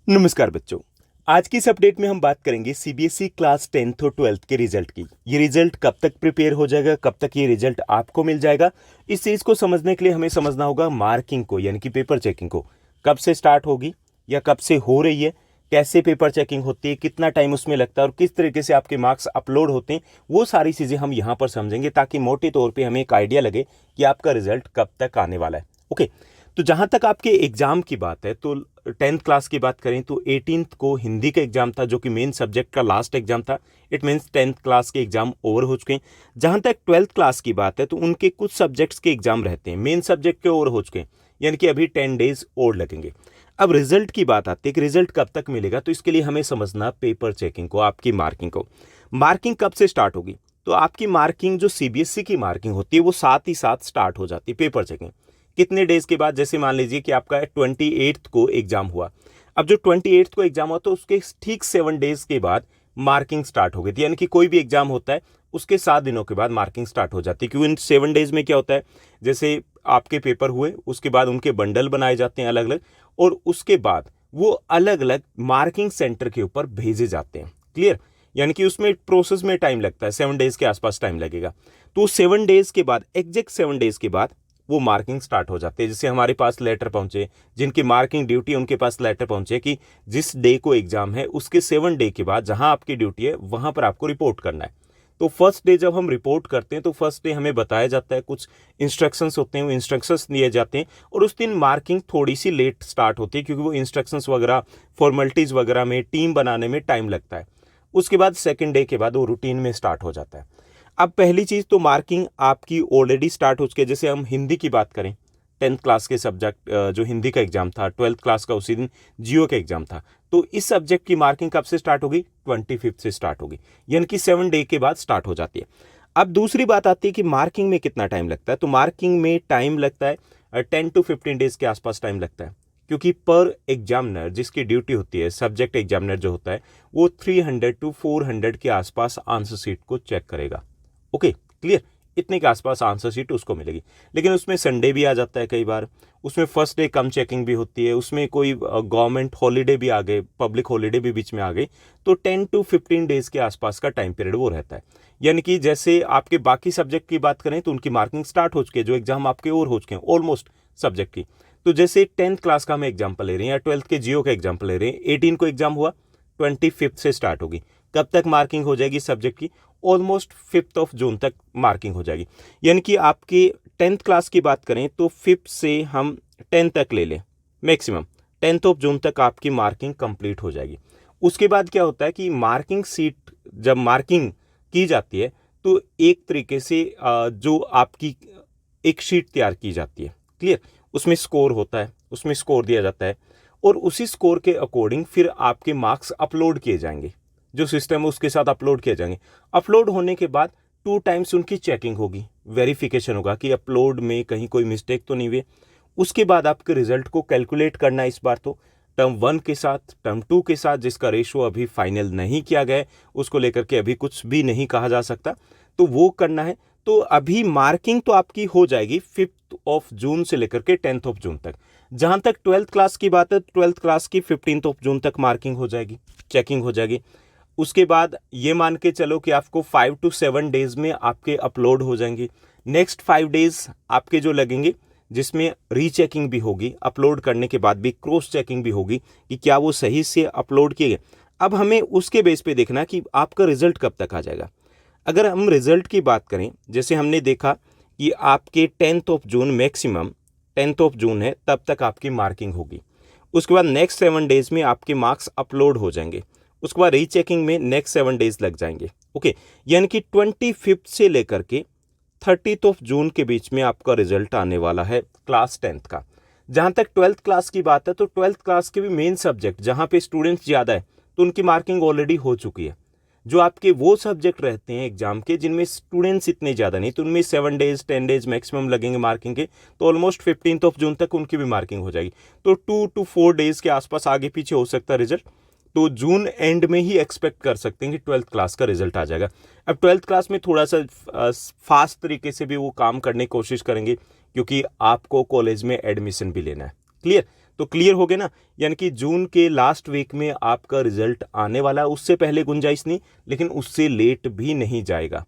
नमस्कार बच्चों। आज की इस अपडेट में हम बात करेंगे सीबीएसई क्लास 10th और 12th के रिजल्ट की। ये रिजल्ट कब तक प्रिपेयर हो जाएगा, कब तक ये रिजल्ट आपको मिल जाएगा, इस चीज़ को समझने के लिए हमें समझना होगा मार्किंग को, यानी कि पेपर चेकिंग को। कब से स्टार्ट होगी या कब से हो रही है, कैसे पेपर चेकिंग होती है, कितना टाइम उसमें लगता है और किस तरीके से आपके मार्क्स अपलोड होते हैं, वो सारी चीज़ें हम यहाँ पर समझेंगे ताकि मोटे तौर पर हमें एक आइडिया लगे कि आपका रिजल्ट कब तक आने वाला है। ओके, तो जहाँ तक आपके एग्ज़ाम की बात है तो 10th क्लास की बात करें तो 18th को हिंदी का एग्जाम था, जो कि मेन सब्जेक्ट का लास्ट एग्जाम था। इट मीन्स 10th क्लास के एग्जाम ओवर हो चुके हैं। जहाँ तक 12th क्लास की बात है तो उनके कुछ सब्जेक्ट्स के एग्जाम रहते हैं, मेन सब्जेक्ट के ओवर हो चुके हैं, यानी कि अभी 10 डेज और लगेंगे। अब रिजल्ट की बात आती है कि रिजल्ट कब तक मिलेगा, तो इसके लिए हमें समझना पेपर चेकिंग को, आपकी मार्किंग को। मार्किंग कब से स्टार्ट होगी, तो आपकी मार्किंग जो सीबीएसई की मार्किंग होती है वो साथ ही साथ स्टार्ट हो जाती है। पेपर चेकिंग कितने डेज के बाद, जैसे मान लीजिए कि आपका 28th को एग्जाम हुआ। अब जो 28th को एग्जाम हुआ तो उसके ठीक 7 डेज के बाद मार्किंग स्टार्ट हो गई थी, यानी कि कोई भी एग्जाम होता है उसके 7 दिनों के बाद मार्किंग स्टार्ट हो जाती है। क्योंकि इन 7 डेज में क्या होता है, जैसे आपके पेपर हुए उसके बाद उनके बंडल बनाए जाते हैं अलग अलग, और उसके बाद वो अलग अलग मार्किंग सेंटर के ऊपर भेजे जाते हैं। क्लियर, यानी कि उसमें प्रोसेस में टाइम लगता है, 7 डेज के आसपास टाइम लगेगा। तो 7 डेज के बाद, एग्जैक्ट 7 डेज के बाद वो मार्किंग स्टार्ट हो जाती है। जैसे हमारे पास लेटर पहुंचे, जिनकी मार्किंग ड्यूटी है उनके पास लेटर पहुंचे कि जिस डे को एग्जाम है उसके 7 डे के बाद जहां आपकी ड्यूटी है वहां पर आपको रिपोर्ट करना है। तो फर्स्ट डे जब हम रिपोर्ट करते हैं तो फर्स्ट डे हमें बताया जाता है, कुछ इंस्ट्रक्शंस होते हैं, वो इंस्ट्रक्शंस दिए जाते हैं, और उस दिन मार्किंग थोड़ी सी लेट स्टार्ट होती है क्योंकि वो इंस्ट्रक्शंस वगैरह, फॉर्मेलिटीज़ वगैरह में, टीम बनाने में टाइम लगता है। उसके बाद सेकेंड डे के बाद वो रूटीन में स्टार्ट हो जाता है। अब पहली चीज़ तो मार्किंग आपकी ऑलरेडी स्टार्ट हो चुकी है। जैसे हम हिंदी की बात करें, 10th क्लास के सब्जेक्ट जो हिंदी का एग्जाम था, 12th क्लास का उसी दिन जियो का एग्जाम था, तो इस सब्जेक्ट की मार्किंग कब से स्टार्ट होगी, 25th से स्टार्ट होगी, यानी कि 7 डे के बाद स्टार्ट हो जाती है। अब दूसरी बात आती है कि मार्किंग में कितना टाइम लगता है, तो मार्किंग में टाइम लगता है 10 to 15 डेज के आसपास टाइम लगता है। क्योंकि पर एग्जामिनर जिसकी ड्यूटी होती है, सब्जेक्ट एग्जामिनर जो होता है, वो 300 to 400 के आसपास आंसर शीट को चेक करेगा। ओके, क्लियर, इतने के आसपास आंसर शीट उसको मिलेगी। लेकिन उसमें संडे भी आ जाता है कई बार, उसमें फर्स्ट डे कम चेकिंग भी होती है, उसमें कोई गवर्नमेंट हॉलीडे भी आ गए, पब्लिक हॉलीडे भी बीच में आ गई, तो 10 to 15 डेज के आसपास का टाइम पीरियड वो रहता है। यानी कि जैसे आपके बाकी सब्जेक्ट की बात करें तो उनकी मार्किंग स्टार्ट हो चुकी है, जो एग्जाम आपके और हो चुके हैं ऑलमोस्ट सब्जेक्ट की। तो जैसे 10th क्लास का हम एग्जाम्पल ले रहे हैं या 12th के जियो का एग्जाम्पल ले रहे हैं, 18 को एग्जाम हुआ, 25th से स्टार्ट होगी। कब तक मार्किंग हो जाएगी सब्जेक्ट की, ऑलमोस्ट 5th ऑफ जून तक मार्किंग हो जाएगी। यानी कि आपके 10th क्लास की बात करें तो 5th से हम 10 तक ले लें, मैक्सिमम 10th ऑफ जून तक आपकी मार्किंग कंप्लीट हो जाएगी। उसके बाद क्या होता है कि मार्किंग सीट जब मार्किंग की जाती है तो एक तरीके से जो आपकी एक शीट तैयार की जाती है, क्लियर, उसमें स्कोर होता है, उसमें स्कोर दिया जाता है, और उसी स्कोर के अकॉर्डिंग फिर आपके मार्क्स अपलोड किए जाएंगे, जो सिस्टम है उसके साथ अपलोड किए जाएंगे। अपलोड होने के बाद 2 टाइम्स उनकी चेकिंग होगी, वेरिफिकेशन होगा कि अपलोड में कहीं कोई मिस्टेक तो नहीं हुई। उसके बाद आपके रिजल्ट को कैलकुलेट करना है, इस बार तो टर्म 1 के साथ, टर्म 2 के साथ, जिसका रेशो अभी फाइनल नहीं किया गया है, उसको लेकर के अभी कुछ भी नहीं कहा जा सकता, तो वो करना है। तो अभी मार्किंग तो आपकी हो जाएगी 5th ऑफ जून से लेकर के 10th ऑफ जून तक। जहां तक 12th क्लास की बात है, 12th क्लास की 15th ऑफ जून तक मार्किंग हो जाएगी, चेकिंग हो जाएगी। उसके बाद ये मान के चलो कि आपको 5 to 7 डेज में आपके अपलोड हो जाएंगे। नेक्स्ट 5 डेज आपके जो लगेंगे, जिसमें रीचेकिंग भी होगी, अपलोड करने के बाद भी क्रॉस चेकिंग भी होगी कि क्या वो सही से अपलोड किए गए। अब हमें उसके बेस पे देखना कि आपका रिजल्ट कब तक आ जाएगा। अगर हम रिजल्ट की बात करें, जैसे हमने देखा कि आपके 10th of June, maximum 10th of June है, तब तक आपकी मार्किंग होगी। उसके बाद नेक्स्ट 7 डेज में आपके मार्क्स अपलोड हो जाएंगे। उसके बाद रीचेकिंग में नेक्स्ट 7 डेज लग जाएंगे। ओके, यानी कि 25th से लेकर के 30th ऑफ जून के बीच में आपका रिजल्ट आने वाला है क्लास 10th का। जहां तक 12th क्लास की बात है तो 12th क्लास के भी मेन सब्जेक्ट जहां पे स्टूडेंट्स ज़्यादा है तो उनकी मार्किंग ऑलरेडी हो चुकी है। जो आपके वो सब्जेक्ट रहते हैं एग्जाम के जिनमें स्टूडेंट्स इतने ज़्यादा नहीं, तो उनमें 7 डेज 10 डेज मैक्सिमम लगेंगे मार्किंग के, तो ऑलमोस्ट 15th ऑफ जून तक उनकी भी मार्किंग हो जाएगी। तो 2 to 4 डेज के आसपास आगे पीछे हो सकता है रिजल्ट। तो जून एंड में ही एक्सपेक्ट कर सकते हैं कि 12th क्लास का रिजल्ट आ जाएगा। अब 12th क्लास में थोड़ा सा फास्ट तरीके से भी वो काम करने की कोशिश करेंगे क्योंकि आपको कॉलेज में एडमिशन भी लेना है, क्लियर। तो क्लियर हो गया ना, यानी कि जून के लास्ट वीक में आपका रिजल्ट आने वाला है। उससे पहले गुंजाइश नहीं, लेकिन उससे लेट भी नहीं जाएगा,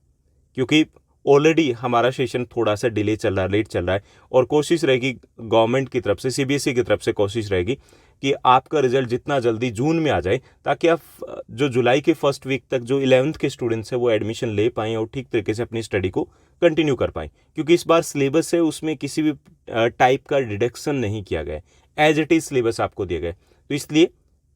क्योंकि ऑलरेडी हमारा सेशन थोड़ा सा डिले चल रहा है, लेट चल रहा है। और कोशिश रहेगी गवर्नमेंट की तरफ से, सीबीएसई की तरफ से कोशिश रहेगी कि आपका रिजल्ट जितना जल्दी जून में आ जाए, ताकि आप जो जुलाई के फर्स्ट वीक तक जो 11th के स्टूडेंट्स हैं वो एडमिशन ले पाएँ और ठीक तरीके से अपनी स्टडी को कंटिन्यू कर पाएँ। क्योंकि इस बार सिलेबस है उसमें किसी भी टाइप का डिडक्शन नहीं किया गया है, एज इट इज़ सिलेबस आपको दिया गया है। तो इसलिए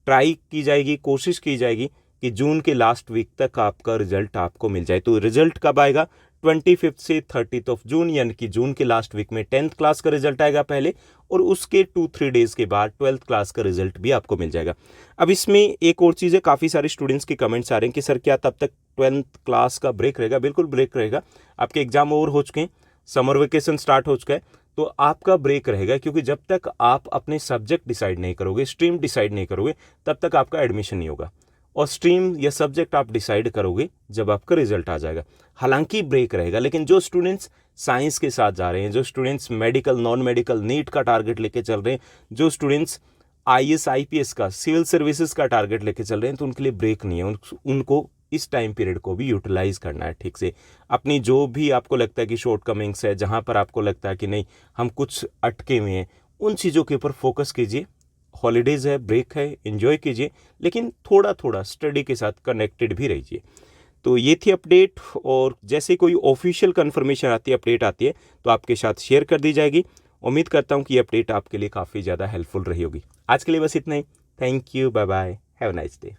ट्राई की जाएगी, कोशिश की जाएगी कि जून के लास्ट वीक तक आपका रिजल्ट आपको मिल जाए। तो रिजल्ट कब आएगा? 25 से 30 ऑफ जून, यानी कि जून के लास्ट वीक में 10th क्लास का रिजल्ट आएगा पहले, और उसके 2-3 डेज के बाद 12th क्लास का रिजल्ट भी आपको मिल जाएगा। अब इसमें एक और चीज़ है, काफ़ी सारे स्टूडेंट्स के कमेंट्स आ रहे हैं कि सर क्या तब तक 12th क्लास का ब्रेक रहेगा? बिल्कुल ब्रेक रहेगा। आपके एग्जाम ओवर हो चुके हैं, समर वेकेशन स्टार्ट हो चुका है, तो आपका ब्रेक रहेगा। क्योंकि जब तक आप अपने सब्जेक्ट डिसाइड नहीं करोगे, स्ट्रीम डिसाइड नहीं करोगे, तब तक आपका एडमिशन नहीं होगा। और स्ट्रीम या सब्जेक्ट आप डिसाइड करोगे जब आपका रिजल्ट आ जाएगा। हालांकि ब्रेक रहेगा, लेकिन जो स्टूडेंट्स साइंस के साथ जा रहे हैं, जो students medical, non medical, NEET का टारगेट लेके चल रहे हैं, जो स्टूडेंट्स आईएएस आईपीएस का, सिविल सर्विसेज का टारगेट लेके चल रहे हैं, तो उनके लिए ब्रेक नहीं है। उनको इस टाइम पीरियड को भी यूटिलाइज करना है ठीक से। अपनी जो भी आपको लगता है कि शॉर्टकमिंग्स है, जहाँ पर आपको लगता है कि नहीं हम कुछ अटके हुए हैं, उन चीज़ों के ऊपर फोकस कीजिए। हॉलीडेज़ है, ब्रेक है, एंजॉय कीजिए, लेकिन थोड़ा थोड़ा स्टडी के साथ कनेक्टेड भी रहिए। तो ये थी अपडेट, और जैसे कोई ऑफिशियल कन्फर्मेशन आती है, अपडेट आती है, तो आपके साथ शेयर कर दी जाएगी। उम्मीद करता हूँ कि ये अपडेट आपके लिए काफ़ी ज़्यादा हेल्पफुल रही होगी। आज के लिए बस इतना ही। Thank you, bye bye, have a nice day.